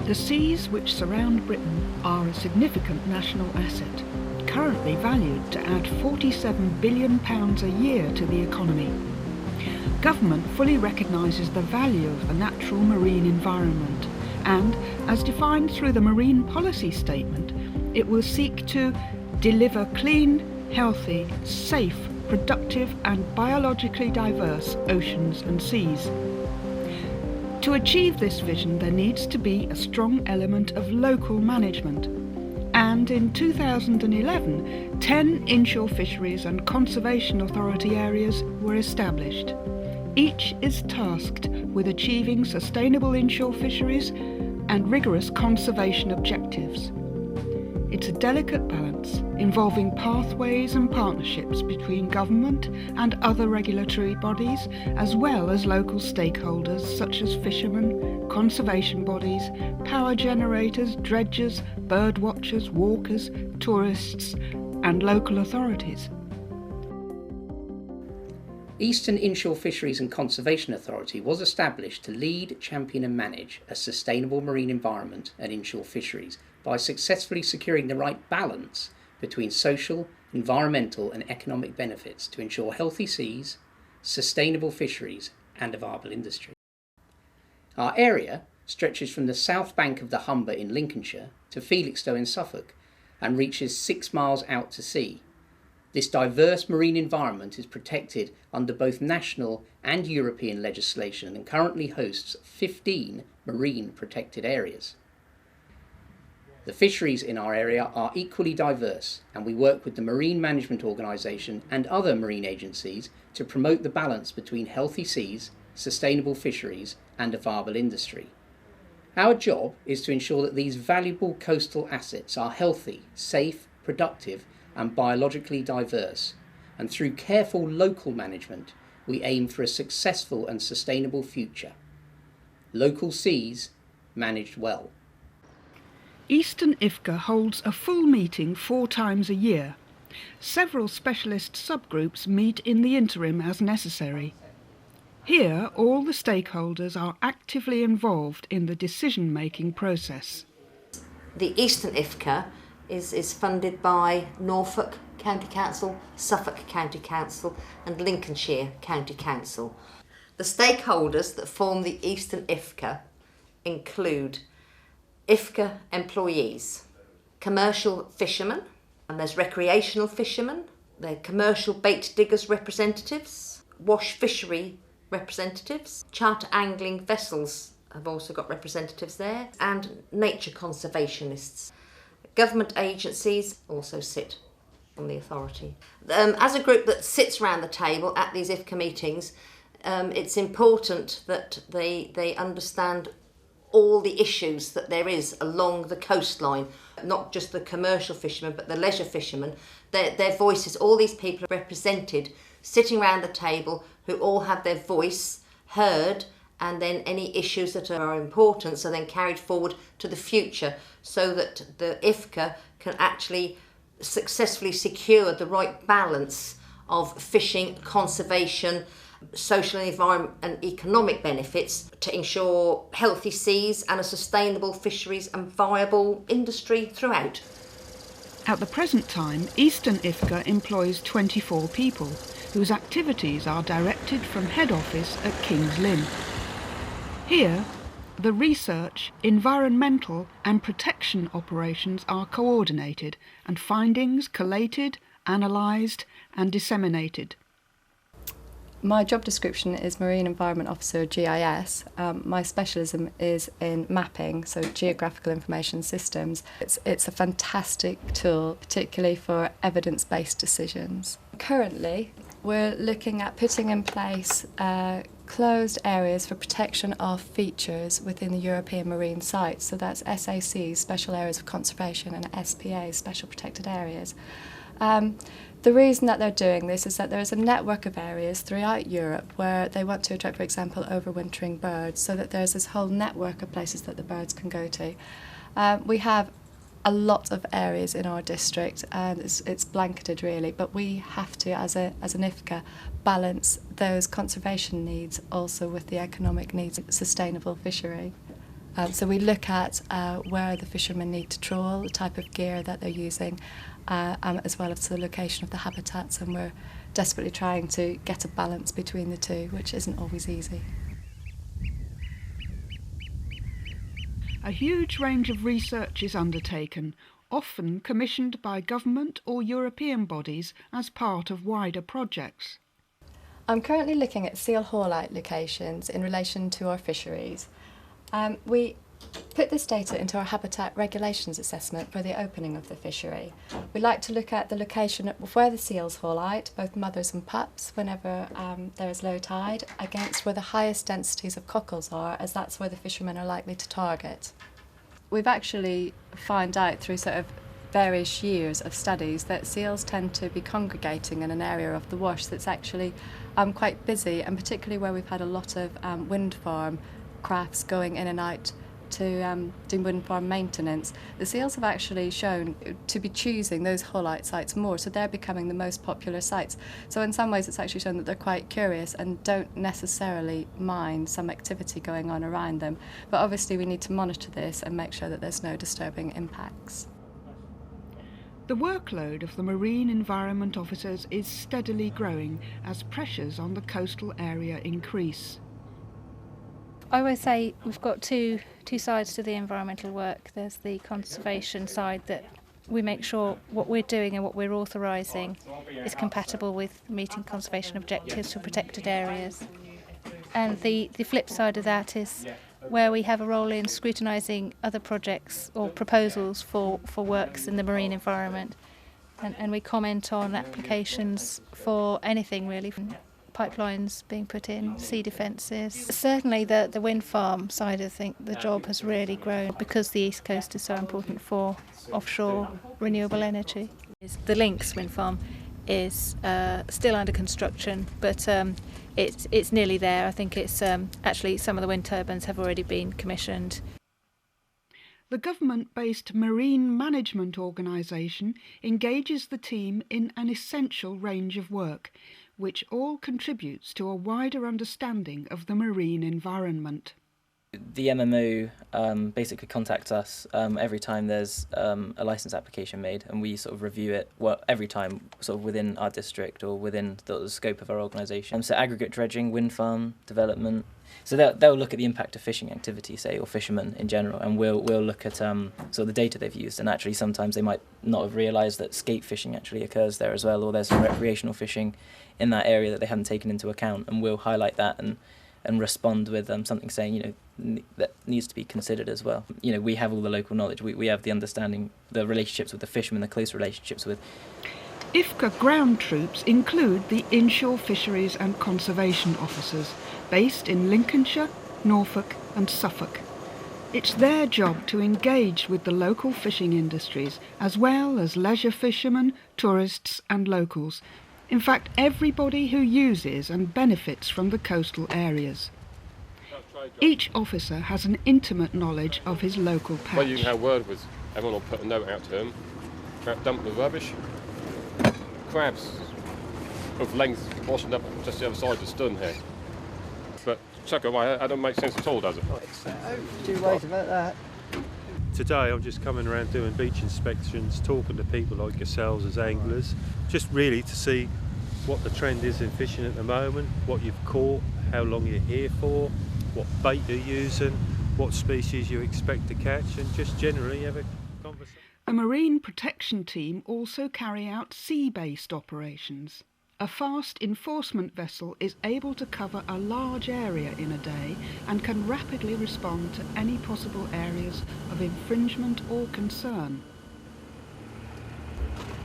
The seas which surround Britain are a significant national asset, currently valued to add £47 billion a year to the economy. Government fully recognises the value of the natural marine environment and, as defined through the Marine Policy Statement, it will seek to deliver clean, healthy, safe, productive and biologically diverse oceans and seas. To achieve this vision, there needs to be a strong element of local management. And in 2011, 10 inshore fisheries and conservation authority areas were established. Each is tasked with achieving sustainable inshore fisheries and rigorous conservation objectives. It's a delicate balance involving pathways and partnerships between government and other regulatory bodies, as well as local stakeholders such as fishermen, conservation bodies, power generators, dredgers, bird watchers, walkers, tourists, and local authorities. Eastern Inshore Fisheries and Conservation Authority was established to lead, champion and manage a sustainable marine environment and inshore fisheries by successfully securing the right balance between social, environmental and economic benefits to ensure healthy seas, sustainable fisheries and a viable industry. Our area stretches from the south bank of the Humber in Lincolnshire to Felixstowe in Suffolk and reaches 6 miles out to sea. This diverse marine environment is protected under both national and European legislation and currently hosts 15 marine protected areas. The fisheries in our area are equally diverse, and we work with the Marine Management Organisation and other marine agencies to promote the balance between healthy seas, sustainable fisheries and a viable industry. Our job is to ensure that these valuable coastal assets are healthy, safe, productive and biologically diverse, and through careful local management we aim for a successful and sustainable future. Local seas managed well. Eastern-Ifca holds a full meeting 4 times a year. Several specialist subgroups meet in the interim as necessary. Here, all the stakeholders are actively involved in the decision-making process. The Eastern-Ifca is funded by Norfolk County Council, Suffolk County Council and Lincolnshire County Council. The stakeholders that form the Eastern-Ifca include IFCA employees, commercial fishermen, and there's recreational fishermen, there are commercial bait diggers representatives, wash fishery representatives, charter angling vessels have also got representatives there, and nature conservationists. Government agencies also sit on the authority. As a group that sits around the table at these IFCA meetings, it's important that they understand all the issues that there is along the coastline, not just the commercial fishermen but the leisure fishermen. Their voices, all these people are represented, sitting around the table, who all have their voice heard, and then any issues that are important are then carried forward to the future so that the IFCA can actually successfully secure the right balance of fishing, conservation, social and environment and economic benefits to ensure healthy seas and a sustainable fisheries and viable industry throughout. At the present time, Eastern-Ifca employs 24 people, whose activities are directed from head office at King's Lynn. Here, the research, environmental and protection operations are coordinated and findings collated, analysed and disseminated. My job description is Marine Environment Officer GIS. My specialism is in mapping, so geographical information systems. It's a fantastic tool, particularly for evidence-based decisions. Currently, we're looking at putting in place closed areas for protection of features within the European marine sites. So that's SACs, Special Areas of Conservation, and SPAs, Special Protected Areas. The reason that they're doing this is that there is a network of areas throughout Europe where they want to attract, for example, overwintering birds, so that there's this whole network of places that the birds can go to. We have a lot of areas in our district, and it's blanketed really, but we have to, as an IFCA, balance those conservation needs also with the economic needs of sustainable fishery. So we look at where the fishermen need to trawl, the type of gear that they're using, as well as the location of the habitats, and we're desperately trying to get a balance between the two, which isn't always easy. A huge range of research is undertaken, often commissioned by government or European bodies as part of wider projects. I'm currently looking at seal haulite locations in relation to our fisheries. We put this data into our habitat regulations assessment for the opening of the fishery. We like to look at the location of where the seals haulite, both mothers and pups, whenever there is low tide, against where the highest densities of cockles are, as that's where the fishermen are likely to target. We've actually found out through sort of various years of studies that seals tend to be congregating in an area of the wash that's actually quite busy, and particularly where we've had a lot of wind farm crafts going in and out to do wind farm maintenance. The seals have actually shown to be choosing those haulite sites more, so they're becoming the most popular sites. So in some ways it's actually shown that they're quite curious and don't necessarily mind some activity going on around them. But obviously we need to monitor this and make sure that there's no disturbing impacts. The workload of the marine environment officers is steadily growing as pressures on the coastal area increase. I always say we've got two sides to the environmental work. There's the conservation side, that we make sure what we're doing and what we're authorising is compatible with meeting conservation objectives for protected areas. And the flip side of that is where we have a role in scrutinising other projects or proposals for works in the marine environment. And we comment on applications for anything really, from pipelines being put in, sea defences. Certainly the wind farm side, I think the job has really grown because the East Coast is so important for offshore renewable energy. The Lynx wind farm is still under construction, but it's nearly there. I think it's actually some of the wind turbines have already been commissioned. The government-based Marine Management Organisation engages the team in an essential range of work, which all contributes to a wider understanding of the marine environment. The MMO basically contacts us every time there's a licence application made, and we sort of review it every time sort of within our district or within the scope of our organisation. So aggregate dredging, wind farm development. So they'll look at the impact of fishing activity, say, or fishermen in general, and we'll look at sort of the data they've used. And actually sometimes they might not have realised that skate fishing actually occurs there as well, or there's some recreational fishing in that area that they hadn't taken into account, and we'll highlight that and respond with something saying, that needs to be considered as well. We have all the local knowledge. We have the understanding, the relationships with the fishermen, the close relationships with. IFCA ground troops include the inshore fisheries and conservation officers, based in Lincolnshire, Norfolk and Suffolk. It's their job to engage with the local fishing industries, as well as leisure fishermen, tourists and locals. In fact, everybody who uses and benefits from the coastal areas. Each officer has an intimate knowledge of his local patch. Well, you can have a word with everyone or put a note out to them about dumping the rubbish. Crabs of length washing up just the other side of the stern here. But chuck it away, that doesn't make sense at all, does it? Too late about that. Today I'm just coming around doing beach inspections, talking to people like yourselves as anglers, just really to see what the trend is in fishing at the moment, what you've caught, how long you're here for, what bait you're using, what species you expect to catch, and just generally have a conversation. The Marine Protection Team also carry out sea-based operations. A fast enforcement vessel is able to cover a large area in a day and can rapidly respond to any possible areas of infringement or concern.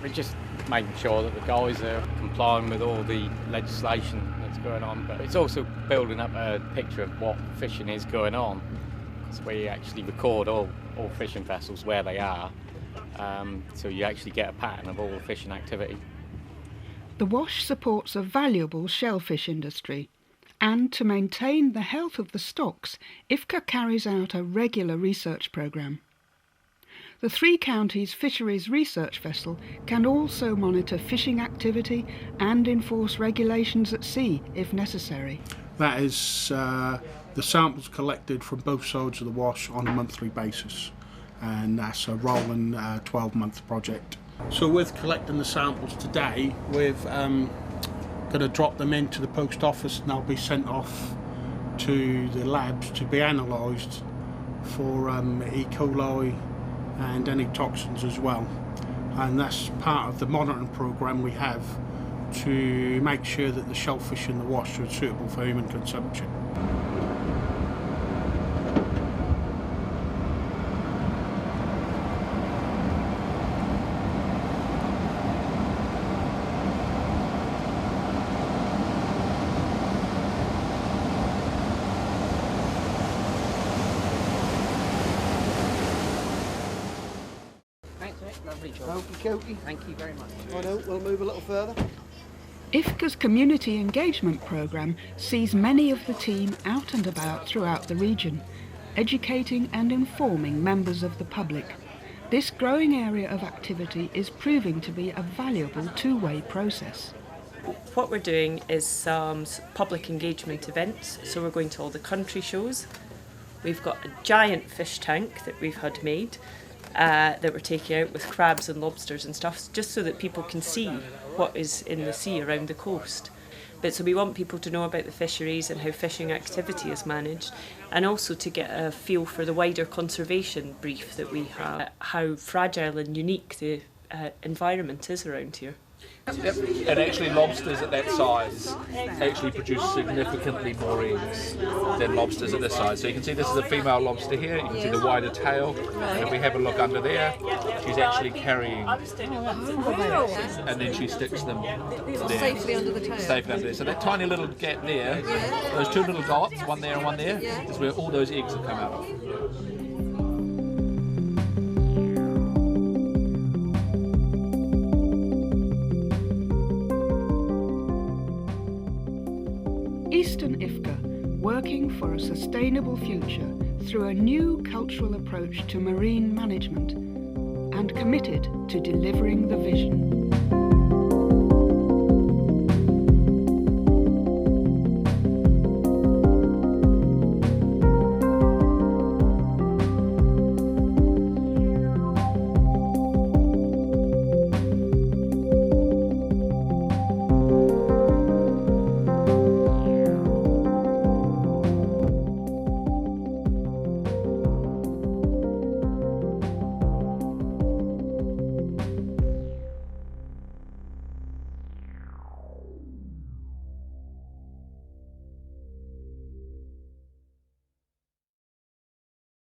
We're just making sure that the guys are complying with all the legislation that's going on, but it's also building up a picture of what fishing is going on, because we actually record all fishing vessels where they are, so you actually get a pattern of all the fishing activity. The Wash supports a valuable shellfish industry, and to maintain the health of the stocks, IFCA carries out a regular research programme. The Three Counties Fisheries Research Vessel can also monitor fishing activity and enforce regulations at sea if necessary. That is The samples collected from both sides of the wash on a monthly basis, and that's a rolling 12-month project. So with collecting the samples today, we've going to drop them into the post office, and they'll be sent off to the labs to be analysed for E. coli and any toxins as well. And that's part of the monitoring programme we have to make sure that the shellfish in the wash are suitable for human consumption. Lovely job. Okey-dokey. Thank you very much. Righto, we'll move a little further. IFCA's community engagement programme sees many of the team out and about throughout the region, educating and informing members of the public. This growing area of activity is proving to be a valuable two-way process. What we're doing is some public engagement events, so we're going to all the country shows. We've got a giant fish tank that we've had made that we're taking out with crabs and lobsters and stuff, just so that people can see what is in the sea around the coast. But so we want people to know about the fisheries and how fishing activity is managed, and also to get a feel for the wider conservation brief that we have, how fragile and unique the environment is around here. Yep. And actually lobsters at that size actually produce significantly more eggs than lobsters at this size. So you can see this is a female lobster here, you can see the wider tail, and if we have a look under there, she's actually carrying, and then she sticks them there, Safely under the tail. safely under there. So that tiny little gap there, those two little dots, one there and one there, is where all those eggs have come out of. Eastern-Ifca, working for a sustainable future through a new cultural approach to marine management, and committed to delivering the vision.